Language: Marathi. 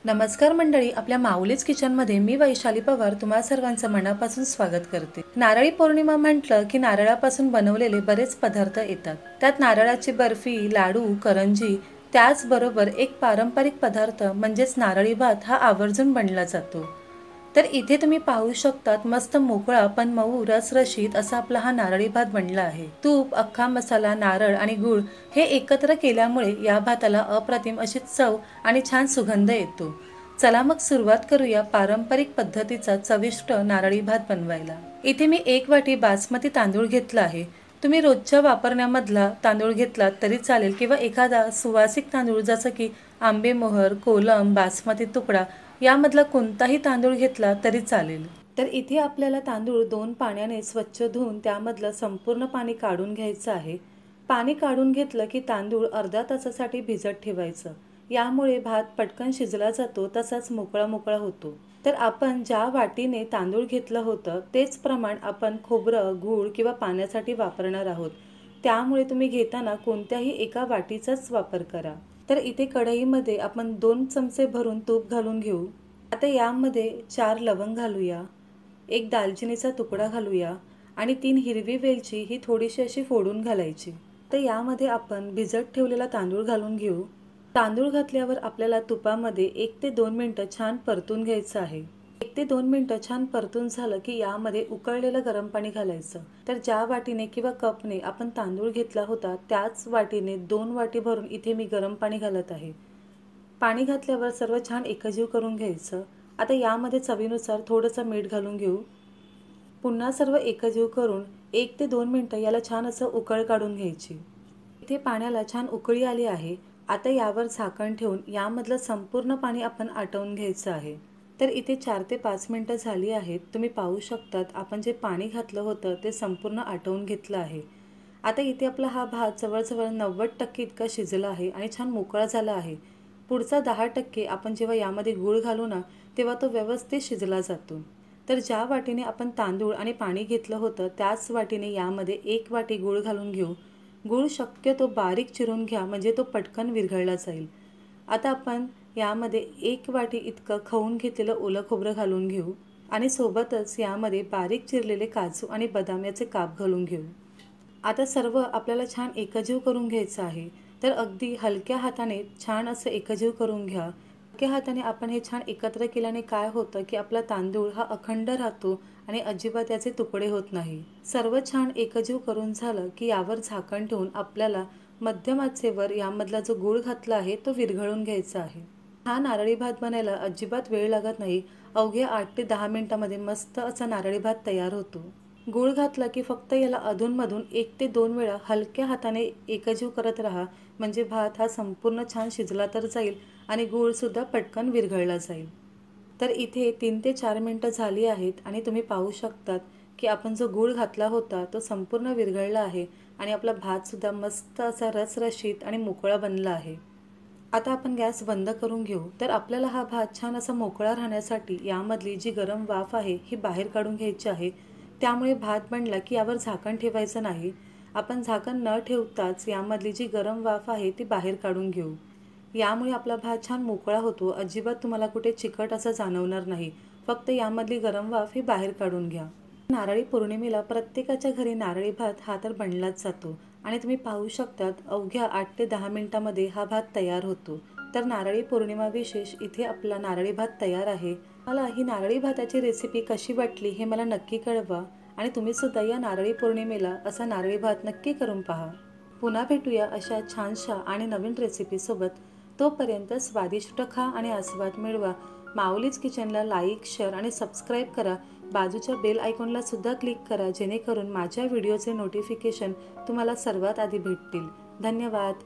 नमस्कार मंडळी, आपल्या माऊलीच किचनमध्ये मी वैशाली पवार तुम्हा सर्वांचं मनापासून स्वागत करते। नारळी पौर्णिमा म्हटलं की नारळापासून बनवलेले बरेच पदार्थ येतात। त्यात नारळाची बर्फी, लाडू, करंजी, त्याचबरोबर एक पारंपरिक पदार्थ म्हणजेच नारळी भात हा आवर्जून बनला जातो। तर इथे तुम्ही पाहू शकतात, मस्त मोकळा पण मऊ रसरशीत असा आपला हा नारळी भात बनला आहे। तूप, अख्खा मसाला, नारळ आणि गूळ हे एकत्र केल्यामुळे या भाताला अप्रतिम अशी चव आणि छान सुगंध येतो। चला मग सुरुवात करूया पारंपरिक पद्धतीचा चविष्ट नारळी भात बनवायला। इथे मी 1 वाटी बासमती तांदूळ घेतला आहे। तुम्ही रोजच्या वापरण्यामधला तांदूळ घेतलात तरी चालेल किंवा एखादा सुवासिक तांदूळ जसं की आंबेमोहर, कोलम, बासमती तुकडा यामधला कोणताही तांदूळ घेतला तरी चालेल। तर इथे आपल्याला तांदूळ 2 पाण्याने स्वच्छ धुवून त्यामधलं संपूर्ण पाणी काढून घ्यायचं आहे। पाणी काढून घेतलं की तांदूळ अर्धा तासासाठी भिजत ठेवायचं। यामुळे भात पटकन शिजला जातो, तसाच मोकळा मोकळा होतो। तर आपण ज्या वाटीने तांदूळ घेतलं होतं तेच प्रमाण आपण खोबरं, गूळ किंवा पाण्यासाठी वापरणार आहोत। त्यामुळे तुम्ही घेताना कोणत्याही एका वाटीचाच वापर करा। तर इथे कढईमध्ये आपण 2 चमचे भरून तूप घालून घेऊ। आता यामध्ये 4 लवंग घालूया, 1 दालचिनीचा तुकडा घालूया आणि 3 हिरवी वेलची ही थोडीशी अशी फोडून घालायची। तर यामध्ये आपण भिजत ठेवलेला तांदूळ घालून घेऊ। तांदूळ घातल्यावर आपल्याला तुपामध्ये 1 ते 2 मिनिटं छान परतून घ्यायचं आहे। 1 ते 2 मिनिटं छान परतून झालं की यामध्ये उकळलेलं गरम पाणी घालायचं। तर ज्या वाटीने किंवा कपने आपण तांदूळ घेतला होता त्याच वाटीने 2 वाटी भरून इथे मी गरम पाणी घालत आहे। पाणी घातल्यावर सर्व छान एकजीव करून घ्यायचं। आता यामध्ये चवीनुसार थोडंसं मीठ घालून घेऊ। पुन्हा सर्व एकजीव करून 1 ते 2 मिनिटं याला छान असं उकळ काढून घ्यायची। इथे पाण्याला छान उकळी आली आहे। आता यावर झाकण ठेवून यामधलं संपूर्ण पाणी आपण आटवून घ्यायचं आहे। तर इथे 4 ते 5 मिनिटं झाली आहेत। तुम्ही पाहू शकतात आपण जे पाणी घातलं होतं ते संपूर्ण आटवून घेतलं आहे। आता इथे आपला हा भात जवळजवळ 90% इतका शिजला आहे आणि छान मोकळा झाला आहे। पुढचा 10% आपण जेव्हा यामध्ये गूळ घालू ना तेव्हा तो व्यवस्थित शिजला जातो। तर ज्या वाटीने आपण तांदूळ आणि पाणी घेतलं होतं त्याच वाटीने यामध्ये 1 वाटी गूळ घालून घेऊ। गूळ शक्यतो बारीक चिरून घ्या म्हणजे तो पटकन विरघळला जाईल। आता आपण यामध्ये 1 वाटी इतकं खवून घेतलेलं ओलं खोबरं घालून घेऊ आणि सोबतच यामध्ये बारीक चिरलेले काजू आणि बदाम याचे काप घालून घेऊ। आता सर्व आपल्याला छान एकजीव करून घ्यायचं आहे। तर अगदी हलक्या हाताने छान असं एकजीव करून घ्या। हलक्या हाताने आपण हे छान एकत्र केल्याने काय होतं की आपला तांदूळ हा अखंड राहतो आणि अजिबात याचे तुकडे होत नाही। सर्व छान एकजीव करून झालं की यावर झाकण ठेवून आपल्याला मध्यम आचेवर यामधला जो गूळ घातला आहे तो विरघळून घ्यायचा आहे। हा नारळी भात बनायला अजिबात वेळ लागत नाही। अवघ्या 8 ते 10 मिनिटांमध्ये मस्त असा नारळी भात तयार होतो। गूळ घातला की फक्त याला अधूनमधून 1 ते 2 वेळा हलक्या हाताने एकजीव करत राहा म्हणजे भात हा संपूर्ण छान शिजला तर जाईल आणि गूळ सुद्धा पटकन विरघळला जाईल। तर इथे 3 ते 4 मिनिटं झाली आहेत आणि तुम्ही पाहू शकतात की आपण जो गूळ घातला होता तो संपूर्ण विरघळला आहे आणि आपला भात सुद्धा मस्त असा रसरशीत आणि मोकळा बनला आहे। आता आपण गॅस बंद करून घेऊ। तर आपल्याला हा भात छान असा मोकळा राहण्यासाठी यामधली जी गरम वाफ आहे ही बाहेर काढून घ्यायची आहे। त्यामुळे भात बनला की यावर झाकण ठेवायचं नाही। आपण झाकण न ठेवताच यामधली जी गरम वाफ आहे ती बाहेर काढून घेऊ। यामुळे आपला भात छान मोकळा होतो, अजिबात तुम्हाला कुठे चिकट असं जाणवणार नाही। फक्त यामधली गरम वाफ ही बाहेर काढून घ्या। नारळी पौर्णिमेला प्रत्येकाच्या घरी नारळी भात हा तर बनलाच जातो आणि तुम्ही पाहू शकतात अवघ्या 8 ते 10 मिनिटांमध्ये हा भात तयार होतो। तर नारळी पौर्णिमा विशेष इथे आपला नारळी भात तयार आहे। मला ही नारळी भाताची रेसिपी कशी वाटली हे मला नक्की कळवा आणि तुम्ही सुद्धा या नारळी पौर्णिमेला असा नारळी भात नक्की करून पहा। पुन्हा भेटूया अशा छानशा आणि नवीन रेसिपी सोबत। तोपर्यंत स्वादिष्ट खा आणि आस्वाद मिळवा। माऊलीज किचनला लाईक, शेअर आणि सबस्क्राईब करा। बाजूच्या बेल आयकॉनला सुद्धा क्लिक करा जेणेकरून माझ्या व्हिडिओचे नोटिफिकेशन तुम्हाला सर्वात आधी भेटतील। धन्यवाद।